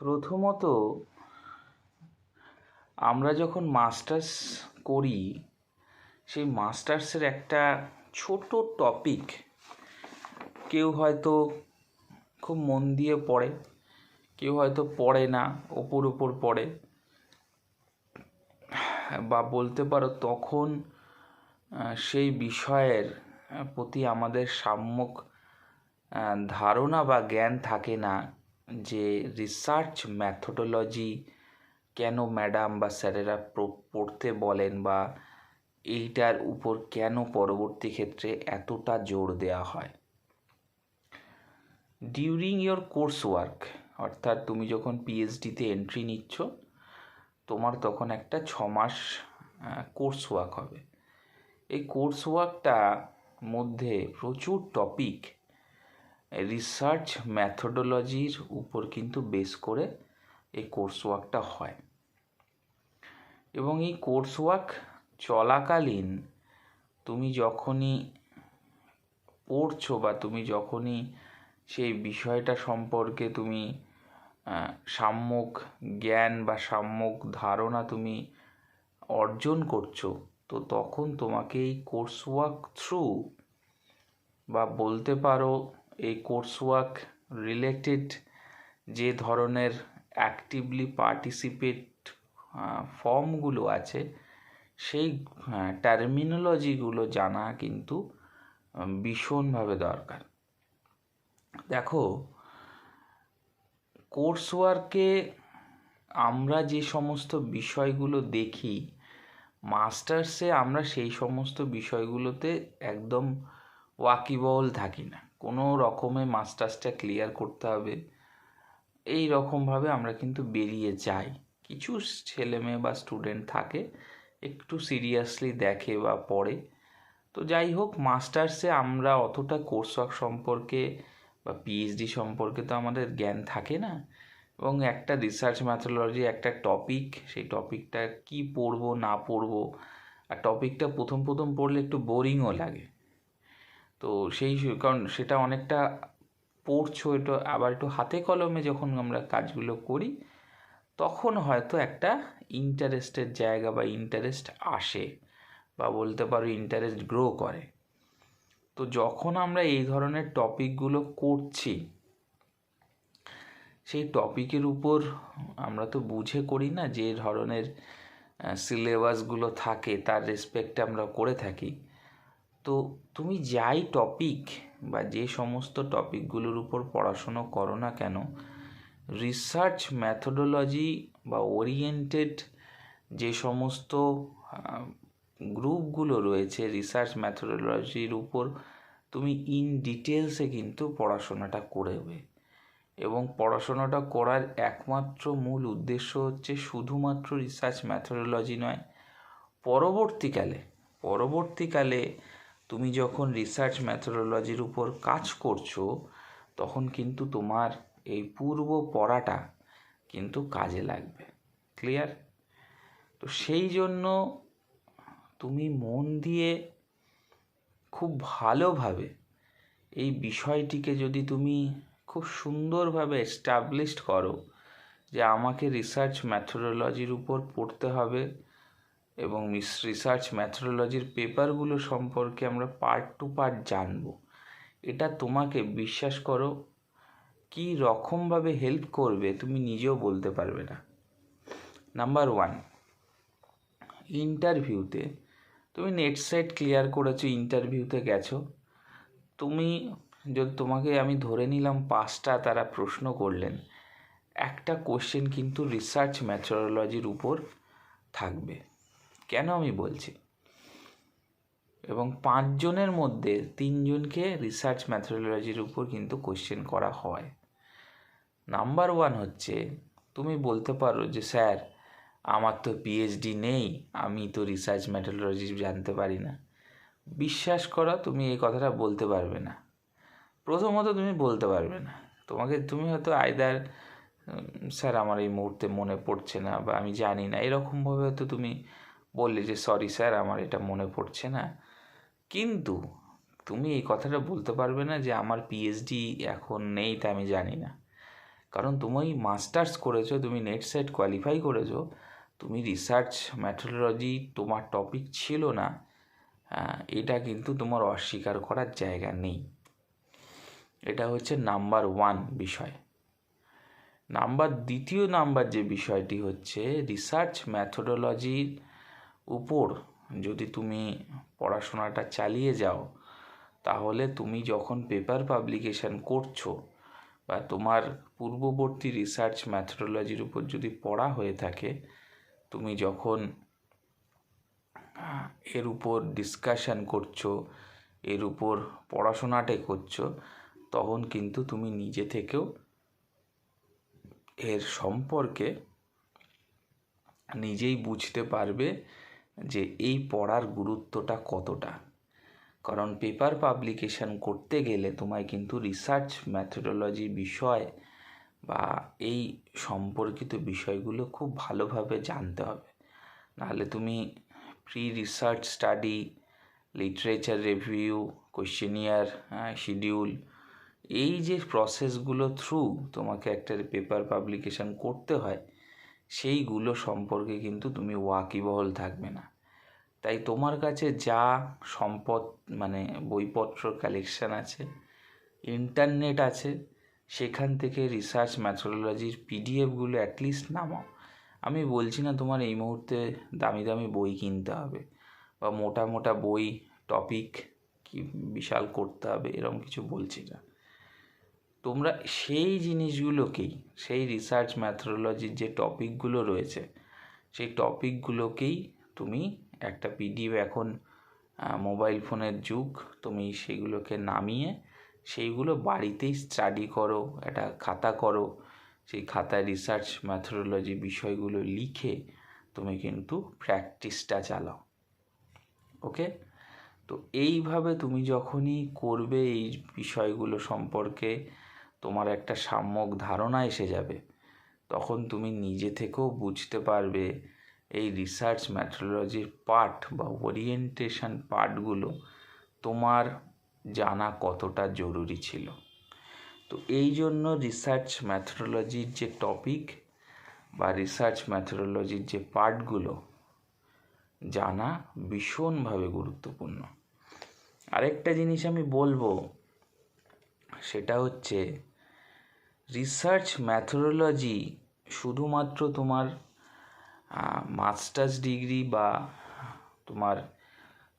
প্রথমত আমরা যখন মাস্টার্স করি, সেই মাস্টার্সের একটা ছোট টপিক কেউ হয়তো খুব মন দিয়ে পড়ে, কেউ হয়তো পড়ে না, ওপর পড়ে, বা বলতে পারো তখন সেই বিষয়ের প্রতি আমাদের সম্যক ধারণা বা জ্ঞান থাকে না যে রিসার্চ ম্যাথোডোলজি কেন ম্যাডাম বা স্যারেরা পড়তে বলেন, বা এইটার উপর কেন পরবর্তী ক্ষেত্রে এতটা জোর দেওয়া হয়। ডিউরিং ইয়োর কোর্স ওয়ার্ক, অর্থাৎ তুমি যখন পিএইচডিতে এন্ট্রি নিচ্ছ, তোমার তখন একটা 6 মাস কোর্স ওয়ার্ক হবে। এই কোর্স ওয়ার্কটা মধ্যে প্রচুর টপিক রিসার্চ ম্যাথোডোলজির উপর কিন্তু বেস করে এই কোর্স ওয়ার্কটা হয়। এবং এই কোর্স ওয়ার্ক চলাকালীন তুমি যখনই পড়ছো বা তুমি যখনই সেই বিষয়টা সম্পর্কে তুমি সম্যক জ্ঞান বা সম্যক ধারণা তুমি অর্জন করছো, তো তখন তোমাকে এই কোর্স ওয়ার্ক থ্রু বা বলতে পারো এই কোর্স ওয়ার্ক রিলেটেড যে ধরনের অ্যাক্টিভলি পার্টিসিপেট ফর্মগুলো আছে, সেই টার্মিনোলজিগুলো জানা কিন্তু ভীষণভাবে দরকার। দেখো, কোর্স ওয়ার্কে আমরা যে সমস্ত বিষয়গুলো দেখি, মাস্টার্সে আমরা সেই সমস্ত বিষয়গুলোতে একদম ওয়াকিবহল থাকি না। কোনো রকমে মাস্টার্সটা ক্লিয়ার করতে হবে এই রকমভাবে আমরা কিন্তু বেরিয়ে যাই। কিছু ছেলেমেয়ে বা স্টুডেন্ট থাকে একটু সিরিয়াসলি দেখে বা পড়ে। তো যাই হোক, মাস্টার্সে আমরা অতটা কোর্স ওয়ার্ক সম্পর্কে বা পিএইচডি সম্পর্কে তো আমাদের জ্ঞান থাকে না, এবং একটা রিসার্চ ম্যাথোডোলজি একটা টপিক, সেই টপিকটা কি পড়বো না পড়বো, আর টপিকটা প্রথম পড়লে একটু বোরিংও লাগে। তো সেই কারণ সেটা অনেকটা পড়ছো, এটা আবার একটু হাতে কলমে যখন আমরা কাজগুলো করি, তখন হয়তো একটা ইন্টারেস্টের জায়গা বা ইন্টারেস্ট আসে, বা বলতে পারো ইন্টারেস্ট গ্রো করে। তো যখন আমরা এই ধরনের টপিকগুলো করছি, সেই টপিকের উপর আমরা তো বুঝে করি না, যে ধরনের সিলেবাসগুলো থাকে তার রেসপেক্টে আমরা করে থাকি। তো তুমি যাই টপিক বা যে সমস্ত টপিকগুলোর উপর পড়াশুনো করো না কেন, রিসার্চ ম্যাথোডোলজি বা ওরিয়েন্টেড যে সমস্ত গ্রুপগুলো রয়েছে রিসার্চ ম্যাথোডোলজির উপর, তুমি ইন ডিটেলসে কিন্তু পড়াশোনাটা করবে। এবং পড়াশোনাটা করার একমাত্র মূল উদ্দেশ্য হচ্ছে শুধুমাত্র রিসার্চ ম্যাথোডোলজি নয়, পরবর্তীকালে তুমি যখন রিসার্চ ম্যাথোডোলজির উপর কাজ করছো, তখন কিন্তু তোমার এই পূর্ব পড়াটা কিন্তু কাজে লাগবে। ক্লিয়ার? তো সেই জন্য তুমি মন দিয়ে খুব ভালোভাবে এই বিষয়টিকে যদি তুমি খুব সুন্দরভাবে এস্টাবলিশড করো যে আমাকে রিসার্চ ম্যাথোডোলজির উপর পড়তে হবে, এবং রিসার্চ ম্যাথোডোলজির পেপারগুলো সম্পর্কে আমরা পার্ট টু পার্ট জানবো, এটা তোমাকে বিশ্বাস করো কী রকমভাবে হেল্প করবে তুমি নিজেও বলতে পারবে না। নাম্বার 1, ইন্টারভিউতে তুমি নেট সেট ক্লিয়ার করেছো, ইন্টারভিউতে গেছো, তুমি যদি তোমাকে আমি ধরে নিলাম 5টা তারা প্রশ্ন করলেন, একটা কোশ্চেন কিন্তু রিসার্চ ম্যাথোডোলজির উপর থাকবে। কেন আমি বলছি? এবং 5 জনের মধ্যে 3 জনকে রিসার্চ ম্যাথোডোলজির উপর কিন্তু কোশ্চেন করা হয়। নাম্বার 1 হচ্ছে, তুমি বলতে পারো যে স্যার আমার তো পিএইচডি নেই, আমি তো রিসার্চ ম্যাথোডোলজি জানতে পারি না। বিশ্বাস করো, তুমি এই কথাটা বলতে পারবে না। প্রথমত তুমি বলতে পারবে না। তুমি হয়তো আইদার স্যার আমার এই মুহূর্তে মনে পড়ছে না, বা আমি জানি না, এরকমভাবে হয়তো তুমি বললে যে সরি স্যার আমার এটা মনে পড়ছে না। কিন্তু তুমি এই কথাটা বলতে পারবে না যে আমার পিএইচডি এখন নেই, তা আমি জানি না। কারণ তুমি মাস্টার্স করেছো, তুমি নেট সেট কোয়ালিফাই করেছো, তুমি রিসার্চ ম্যাথোডোলজি তোমার টপিক ছিল না, এটা কিন্তু তোমার অস্বীকার করার জায়গা নেই। এটা হচ্ছে নাম্বার 1 বিষয়। দ্বিতীয় নাম্বার যে বিষয়টি হচ্ছে রিসার্চ ম্যাথোডোলজির উপর যদি তুমি পড়াশোনাটা চালিয়ে যাও, তাহলে তুমি যখন পেপার পাবলিকেশন করছো বা তোমার পূর্ববর্তী রিসার্চ ম্যাথোডোলজির উপর যদি পড়া হয়ে থাকে, তুমি যখন এর উপর ডিসকাশন করছো, এর উপর পড়াশোনাটা করছো, তখন কিন্তু তুমি নিজে থেকেও এর সম্পর্কে নিজেই বুঝতে পারবে যে এই পড়ার গুরুত্বটা কতটা। কারণ পেপার পাবলিকেশন করতে গেলে তোমায় কিন্তু রিসার্চ ম্যাথোডোলজি বিষয় বা এই সম্পর্কিত বিষয়গুলো খুব ভালোভাবে জানতে হবে। নাহলে তুমি pre research study, literature review, questionnaire, schedule, এই যে প্রসেসগুলো থ্রু তোমাকে একটা পেপার পাবলিকেশন করতে হয়, সেইগুলো সম্পর্কে কিন্তু তুমি ওয়াকিবহল থাকবে না। তাই তোমার কাছে যা সম্পদ মানে বইপত্র কালেকশান আছে, ইন্টারনেট আছে, সেখান থেকে রিসার্চ ম্যাথোডোলজির পিডিএফগুলো অ্যাটলিস্ট নামাও। আমি বলছি না তোমার এই মুহূর্তে দামি দামি বই কিনতে হবে বা মোটা মোটা বই টপিক কি বিশাল করতে হবে, এরকম কিছু বলছি না। তোমরা সেই জিনিসগুলোকেই, সেই রিসার্চ ম্যাথোডোলজির যে টপিকগুলো রয়েছে, সেই টপিকগুলোকেই তুমি একটা পিডিএফ, এখন মোবাইল ফোনের যুগ, তুমি সেগুলোকে নামিয়ে সেইগুলো বাড়িতেই স্টাডি করো, একটা খাতা করো, সেই খাতায় রিসার্চ ম্যাথোডোলজি বিষয়গুলো লিখে তুমি কিন্তু প্র্যাকটিসটা চালাও। ওকে? তো এইভাবে তুমি যখনই করবে, এই বিষয়গুলো সম্পর্কে তোমার একটা সাম্যক ধারণা এসে যাবে, তখন তুমি নিজে থেকেও বুঝতে পারবে এই রিসার্চ ম্যাথোডোলজির পার্ট বা ওরিয়েন্টেশন পার্টগুলো তোমার জানা কতটা জরুরি ছিল। তো এই জন্য রিসার্চ ম্যাথোডোলজির যে টপিক বা রিসার্চ ম্যাথোডোলজির যে পার্টগুলো জানা ভীষণভাবে গুরুত্বপূর্ণ। আরেকটা জিনিস আমি বলবো, সেটা হচ্ছে রিসার্চ ম্যাথোডোলজি শুধুমাত্র তোমার মাস্টার্স ডিগ্রি বা তোমার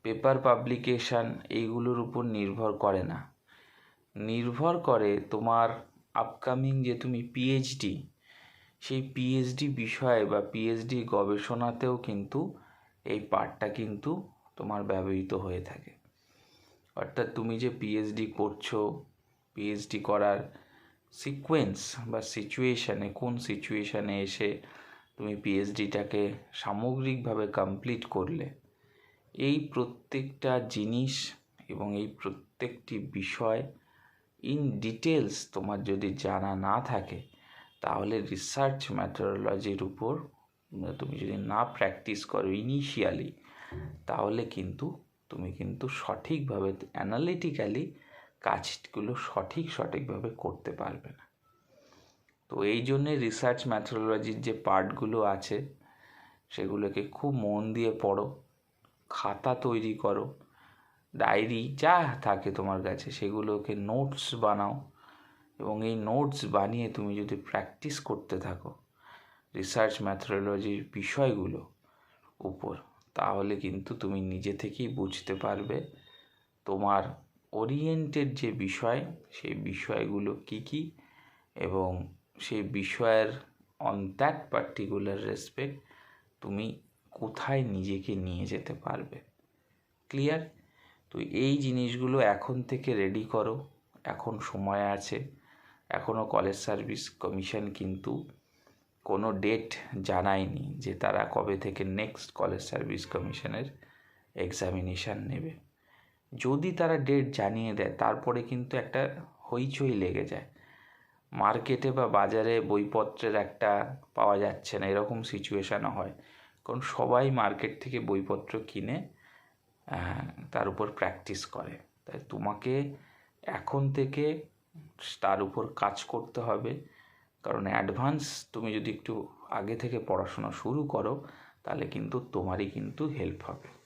পেপার পাবলিকেশান এইগুলোর উপর নির্ভর করে না, নির্ভর করে তোমার আপকামিং যে তুমি পিএইচডি, সেই পিএইচডি বিষয়ে বা পিএইচডি গবেষণাতেও কিন্তু এই পার্টটা কিন্তু তোমার ব্যবহৃত হয়ে থাকে। অর্থাৎ তুমি যে পিএইচডি করছো, পিএইচডি করার সিকোয়েন্স বা সিচুয়েশানে, কোন সিচুয়েশানে এসে তুমি পিএইচডিটাকে সামগ্রিকভাবে কমপ্লিট করলে, এই প্রত্যেকটা জিনিস এবং এই প্রত্যেকটি বিষয় ইন ডিটেলস তোমার যদি জানা না থাকে, তাহলে রিসার্চ ম্যাথোডোলজির উপর তুমি যদি না প্র্যাকটিস করো ইনিশিয়ালি, তাহলে কিন্তু তুমি কিন্তু সঠিকভাবে অ্যানালিটিক্যালি কাজগুলো সঠিকভাবে করতে পারবে না। তো এই জন্যে রিসার্চ ম্যাথোডোলজির যে পার্টগুলো আছে, সেগুলোকে খুব মন দিয়ে পড়ো, খাতা তৈরি করো, ডায়েরি যা থাকে তোমার কাছে সেগুলোকে নোটস বানাও, এবং এই নোটস বানিয়ে তুমি যদি প্র্যাকটিস করতে থাকো রিসার্চ ম্যাথোডোলজির বিষয়গুলো উপর, তাহলে কিন্তু তুমি নিজে থেকেই বুঝতে পারবে তোমার ওরিয়েন্টেড যে বিষয়, সেই বিষয়গুলো কী কী, এবং সেই বিষয়ের অন দ্যাট পার্টিকুলার রেসপেক্ট তুমি কোথায় নিজেকে নিয়ে যেতে পারবে। ক্লিয়ার? তো এই জিনিসগুলো এখন থেকে রেডি করো, এখন সময় আছে। এখনও কলেজ সার্ভিস কমিশন কিন্তু কোনো ডেট জানায়নি যে তারা কবে থেকে নেক্সট কলেজ সার্ভিস কমিশনের এক্সামিনেশান নেবে। যদি তারা ডেট জানিয়ে দেয়, তারপরে কিন্তু একটা হইচই লেগে যায়, মার্কেটে বা বাজারে বইপত্রের একটা পাওয়া যাচ্ছে না, এরকম সিচুয়েশানও হয়। কারণ সবাই মার্কেট থেকে বইপত্র কিনে তার উপর প্র্যাকটিস করে। তাই তোমাকে এখন থেকে তার উপর কাজ করতে হবে, কারণ অ্যাডভান্স তুমি যদি একটু আগে থেকে পড়াশোনা শুরু করো তাহলে কিন্তু তোমারই কিন্তু হেল্প হবে।